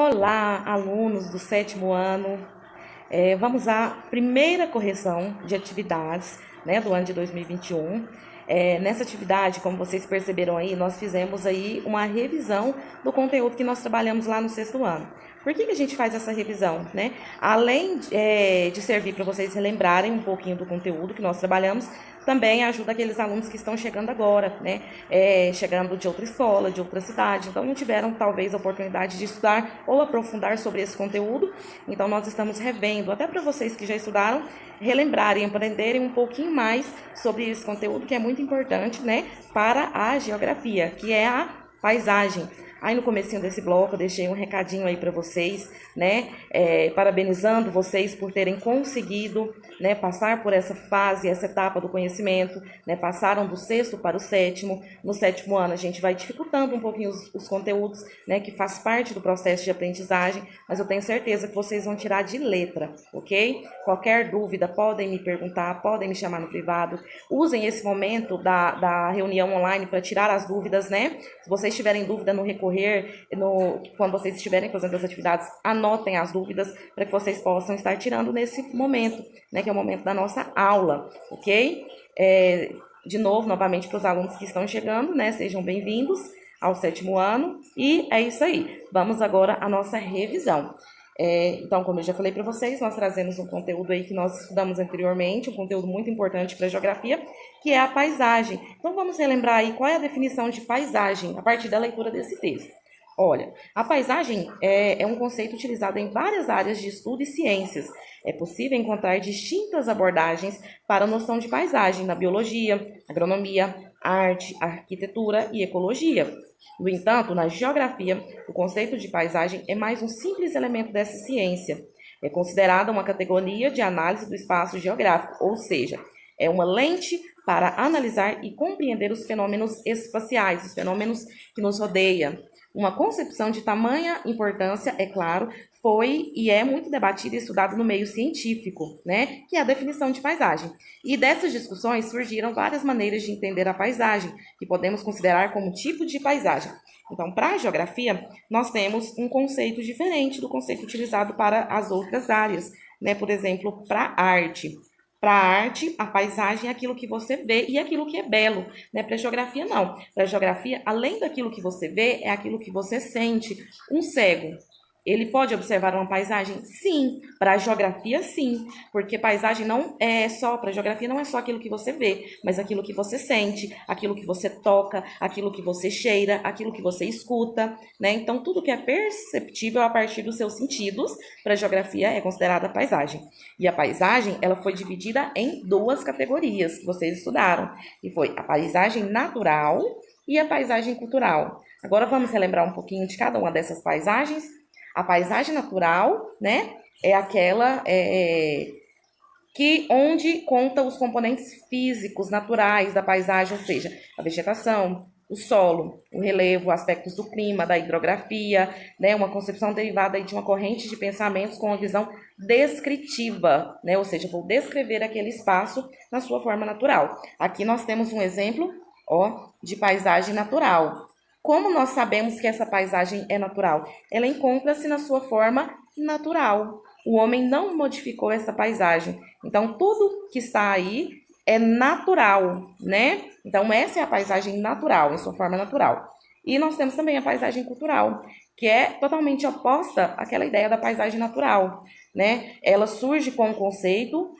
Olá, alunos do sétimo ano. Vamos à primeira correção de atividades, né, do ano de 2021. Nessa atividade, como vocês perceberam aí, nós fizemos aí uma revisão do conteúdo que nós trabalhamos lá no sexto ano. Por que a gente faz essa revisão, né? Além de servir para vocês relembrarem um pouquinho do conteúdo que nós trabalhamos, também ajuda aqueles alunos que estão chegando agora, né? Chegando de outra escola, de outra cidade, então não tiveram talvez a oportunidade de estudar ou aprofundar sobre esse conteúdo. Então nós estamos revendo, até para vocês que já estudaram, relembrarem, aprenderem um pouquinho mais sobre esse conteúdo que é muito importante, né, para a geografia, que é a paisagem. Aí no comecinho desse bloco eu deixei um recadinho aí para vocês, né, parabenizando vocês por terem conseguido, né, passar por essa fase, essa etapa do conhecimento, né, passaram do sexto para o sétimo. No sétimo ano a gente vai dificultando um pouquinho os conteúdos, né, que faz parte do processo de aprendizagem, mas eu tenho certeza que vocês vão tirar de letra, ok? Qualquer dúvida podem me perguntar, podem me chamar no privado, usem esse momento da reunião online para tirar as dúvidas, né? Se vocês tiverem dúvida no recorrer, quando vocês estiverem fazendo as atividades, anotem as dúvidas para que vocês possam estar tirando nesse momento, né, que é o momento da nossa aula, ok? De novo, novamente, para os alunos que estão chegando, né, sejam bem-vindos ao sétimo ano, e é isso aí. Vamos agora à nossa revisão. Então, como eu já falei para vocês, nós trazemos um conteúdo aí que nós estudamos anteriormente, um conteúdo muito importante para a geografia, que é a paisagem. Então, vamos relembrar aí qual é a definição de paisagem a partir da leitura desse texto. Olha, a paisagem é um conceito utilizado em várias áreas de estudo e ciências. É possível encontrar distintas abordagens para a noção de paisagem na biologia, agronomia, arte, arquitetura e ecologia. No entanto, na geografia, o conceito de paisagem é mais um simples elemento dessa ciência. É considerada uma categoria de análise do espaço geográfico, ou seja, é uma lente para analisar e compreender os fenômenos espaciais, os fenômenos que nos rodeiam. Uma concepção de tamanha importância, é claro, foi e é muito debatida e estudada no meio científico, né, que é a definição de paisagem. E dessas discussões surgiram várias maneiras de entender a paisagem, que podemos considerar como tipo de paisagem. Então, para a geografia, nós temos um conceito diferente do conceito utilizado para as outras áreas, né? Por exemplo, para a arte. Para a arte, a paisagem é aquilo que você vê e aquilo que é belo, né? Para a geografia, não. Para a geografia, além daquilo que você vê, é aquilo que você sente. Um cego, ele pode observar uma paisagem? Sim. Para a geografia, sim. Porque paisagem não é só, para a geografia não é só aquilo que você vê, mas aquilo que você sente, aquilo que você toca, aquilo que você cheira, aquilo que você escuta, né? Então, tudo que é perceptível a partir dos seus sentidos, para a geografia é considerada paisagem. E a paisagem, ela foi dividida em duas categorias que vocês estudaram, que foi a paisagem natural e a paisagem cultural. Agora vamos relembrar um pouquinho de cada uma dessas paisagens. A paisagem natural, né, é aquela onde conta os componentes físicos, naturais da paisagem, ou seja, a vegetação, o solo, o relevo, aspectos do clima, da hidrografia, né, uma concepção derivada de uma corrente de pensamentos com uma visão descritiva, né, ou seja, vou descrever aquele espaço na sua forma natural. Aqui nós temos um exemplo, de paisagem natural. Como nós sabemos que essa paisagem é natural? Ela encontra-se na sua forma natural. O homem não modificou essa paisagem. Então, tudo que está aí é natural, né? Então, essa é a paisagem natural, em sua forma natural. E nós temos também a paisagem cultural, que é totalmente oposta àquela ideia da paisagem natural, né? Ela surge com o conceito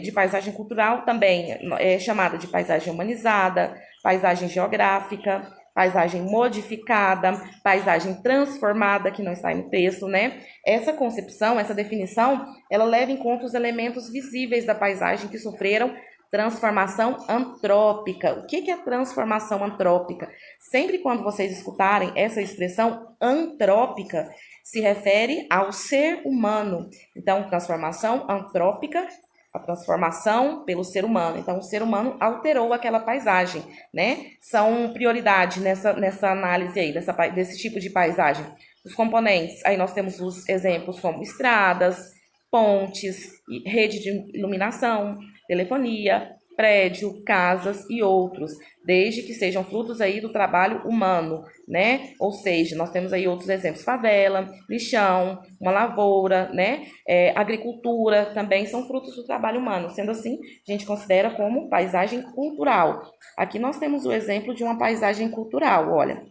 de paisagem cultural, também é chamada de paisagem humanizada, paisagem geográfica, paisagem modificada, paisagem transformada, que não está aí no texto, né? Essa concepção, essa definição, ela leva em conta os elementos visíveis da paisagem que sofreram transformação antrópica. O que é transformação antrópica? Sempre quando vocês escutarem essa expressão antrópica, se refere ao ser humano. Então, transformação antrópica, a transformação pelo ser humano. Então, o ser humano alterou aquela paisagem, né? São prioridade nessa análise aí, desse tipo de paisagem. Os componentes, aí nós temos os exemplos como estradas, pontes, rede de iluminação, telefonia, prédio, casas e outros, desde que sejam frutos aí do trabalho humano, né? Ou seja, nós temos aí outros exemplos: favela, lixão, uma lavoura, né? Agricultura também são frutos do trabalho humano. Sendo assim, a gente considera como paisagem cultural. Aqui nós temos o exemplo de uma paisagem cultural, olha.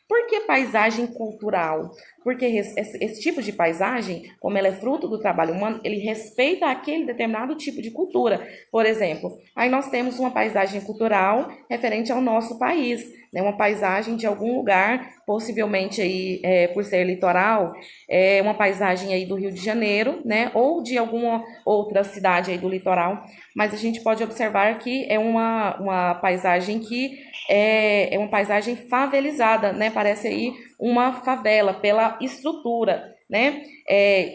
Por que paisagem cultural? Porque esse tipo de paisagem, como ela é fruto do trabalho humano, ele respeita aquele determinado tipo de cultura. Por exemplo, aí nós temos uma paisagem cultural referente ao nosso país, né? Uma paisagem de algum lugar, possivelmente aí, por ser litoral, uma paisagem aí do Rio de Janeiro, né? Ou de alguma outra cidade aí do litoral. Mas a gente pode observar que é uma paisagem que é uma paisagem favelizada, né? Parece aí uma favela pela estrutura, né?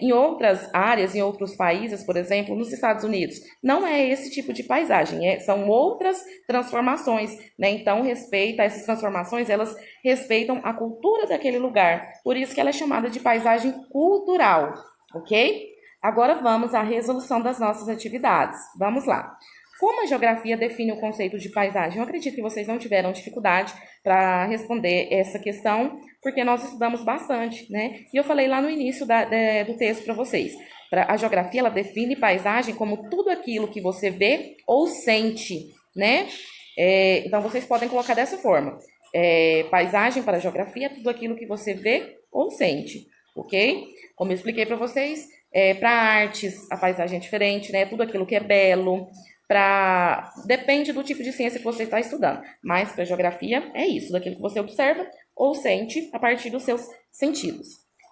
Em outras áreas, em outros países, por exemplo, nos Estados Unidos, não é esse tipo de paisagem, são outras transformações, né? Então, essas transformações, elas respeitam a cultura daquele lugar, por isso que ela é chamada de paisagem cultural, ok? Agora vamos à resolução das nossas atividades. Vamos lá. Como a geografia define o conceito de paisagem? Eu acredito que vocês não tiveram dificuldade para responder essa questão, porque nós estudamos bastante, né? E eu falei lá no início do texto para vocês. A geografia, ela define paisagem como tudo aquilo que você vê ou sente, né? Então, vocês podem colocar dessa forma. Paisagem para a geografia é tudo aquilo que você vê ou sente, ok? Como eu expliquei para vocês, para artes, a paisagem é diferente, né? Tudo aquilo que é belo. Depende do tipo de ciência que você está estudando, mas para geografia é isso, daquilo que você observa ou sente a partir dos seus sentidos.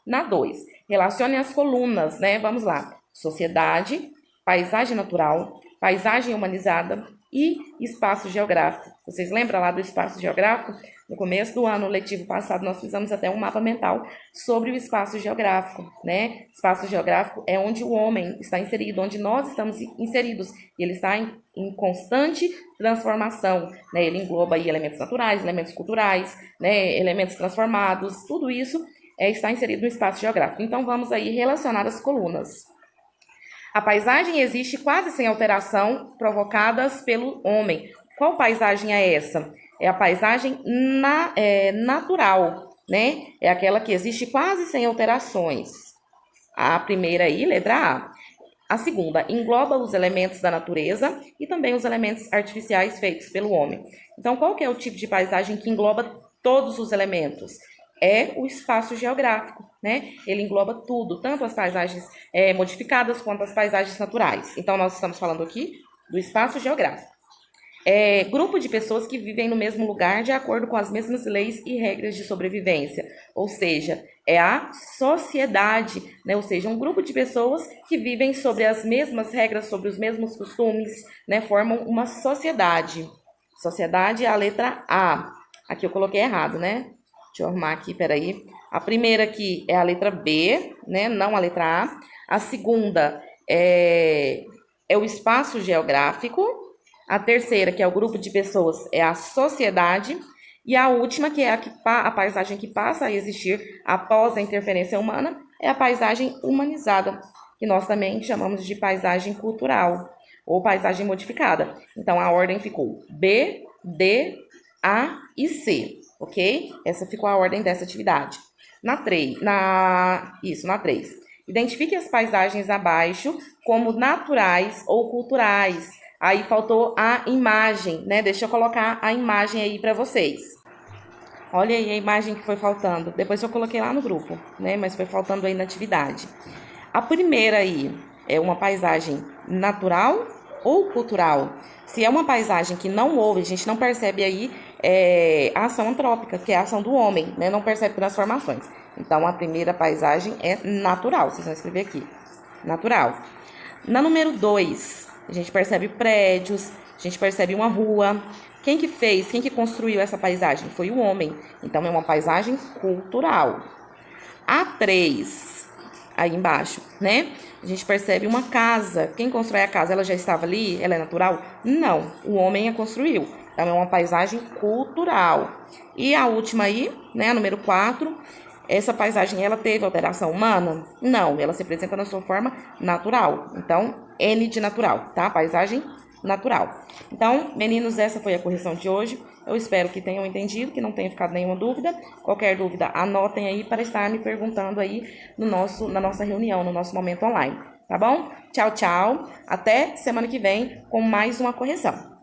Na 2, relacione as colunas, né? Vamos lá. Sociedade, paisagem natural, paisagem humanizada e espaço geográfico. Vocês lembram lá do espaço geográfico? No começo do ano letivo passado, nós fizemos até um mapa mental sobre o espaço geográfico, né? Espaço geográfico é onde o homem está inserido, onde nós estamos inseridos. E ele está em constante transformação, né? Ele engloba aí elementos naturais, elementos culturais, né? Elementos transformados. Tudo isso está inserido no espaço geográfico. Então, vamos aí relacionar as colunas. A paisagem existe quase sem alteração provocadas pelo homem. Qual paisagem é essa? É a paisagem natural, né? É aquela que existe quase sem alterações. A primeira aí, letra A. A segunda, engloba os elementos da natureza e também os elementos artificiais feitos pelo homem. Então, qual que é o tipo de paisagem que engloba todos os elementos? É o espaço geográfico, né? Ele engloba tudo, tanto as paisagens modificadas quanto as paisagens naturais. Então, nós estamos falando aqui do espaço geográfico. Grupo de pessoas que vivem no mesmo lugar de acordo com as mesmas leis e regras de sobrevivência. Ou seja, é a sociedade, né? Ou seja, um grupo de pessoas que vivem sobre as mesmas regras, sobre os mesmos costumes, né? Formam uma sociedade. Sociedade é a letra A. Aqui eu coloquei errado, né? Deixa eu arrumar aqui, peraí. A primeira aqui é a letra B, né? Não a letra A. A segunda é o espaço geográfico. A terceira, que é o grupo de pessoas, é a sociedade. E a última, que é a paisagem que passa a existir após a interferência humana, é a paisagem humanizada, que nós também chamamos de paisagem cultural ou paisagem modificada. Então, a ordem ficou B, D, A e C, ok? Essa ficou a ordem dessa atividade. Na 3. Identifique as paisagens abaixo como naturais ou culturais. Aí faltou a imagem, né? Deixa eu colocar a imagem aí para vocês. Olha aí a imagem que foi faltando. Depois eu coloquei lá no grupo, né? Mas foi faltando aí na atividade. A primeira aí é uma paisagem natural ou cultural? Se é uma paisagem que não houve, a gente não percebe aí a ação antrópica, que é a ação do homem, né? Não percebe transformações. Então, a primeira paisagem é natural. Vocês vão escrever aqui. Natural. Na número 2... a gente percebe prédios, a gente percebe uma rua. Quem que construiu essa paisagem? Foi o homem. Então, é uma paisagem cultural. A 3, aí embaixo, né? A gente percebe uma casa. Quem constrói a casa, ela já estava ali? Ela é natural? Não, o homem a construiu. Então, é uma paisagem cultural. E a última aí, né, a número 4, essa paisagem, ela teve alteração humana? Não, ela se apresenta na sua forma natural. Então, N de natural, tá? Paisagem natural. Então, meninos, essa foi a correção de hoje. Eu espero que tenham entendido, que não tenha ficado nenhuma dúvida. Qualquer dúvida, anotem aí para estar me perguntando aí na nossa reunião, no nosso momento online. Tá bom? Tchau, tchau. Até semana que vem com mais uma correção.